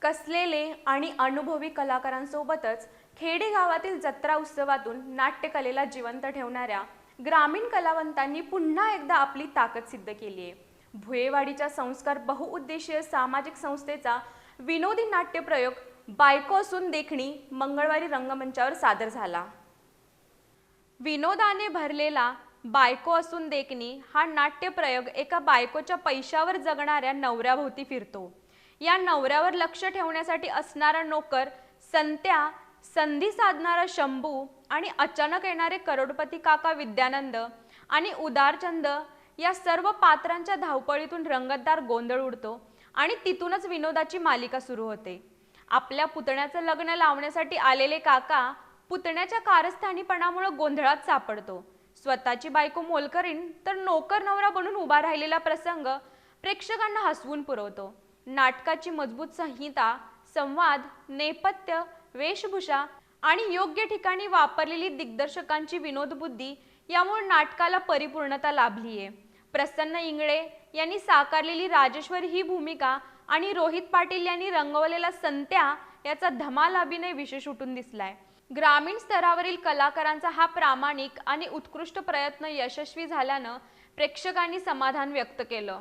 कसलेले आणि अनुभवी कलाकारांसोबतच खेडेगावातील जत्रा उत्सवातून नाट्यकलेला जिवंत ठेवणाऱ्या ग्रामीण कलावंतांनी पुन्हा एकदा आपली ताकद सिद्ध केली आहे. भुयेवाडीच्या संस्कार बहुउद्देशीय सामाजिक संस्थेचा विनोदी नाट्यप्रयोग बायको असून देखणी मंगळवारी रंगमंचावर सादर झाला. विनोदाने भरलेला बायको असून देखणी हा नाट्यप्रयोग एका बायकोच्या पैशावर जगणाऱ्या नवऱ्याभोवती फिरतो. या नवऱ्यावर लक्ष ठेवण्यासाठी असणारा नोकर संत्या, संधी साधणारा शंभू आणि अचानक येणारे करोडपती काका विद्यानंद आणि उदारचंद या सर्व पात्रांच्या धावपळीतून रंगतदार गोंधळ उडतो आणि तिथूनच विनोदाची मालिका सुरू होते. आपल्या पुतण्याचं लग्न लावण्यासाठी आलेले काका पुतण्याच्या कारस्थानीपणामुळे गोंधळात सापडतो. स्वतःची बायको मोलकरीण तर नोकर नवरा बनून उभा राहिलेला प्रसंग प्रेक्षकांना हसवून पुरवतो. नाटकाची मजबूत संहिता, संवाद, नेपथ्य, वेशभूषा आणि योग्य ठिकाणी वापरलेली दिग्दर्शकांची विनोदबुद्धी यामुळे नाटकाला परिपूर्णता लाभली आहे. प्रसन्न इंगळे यांनी साकारलेली राजेश्वरी ही भूमिका आणि रोहित पाटील यांनी रंगवलेला संत्या याचा धमाल अभिनय विशेष उठून दिसलाय. ग्रामीण स्तरावरील कलाकारांचा हा प्रामाणिक आणि उत्कृष्ट प्रयत्न यशस्वी झाल्यानं प्रेक्षकांनी समाधान व्यक्त केलं.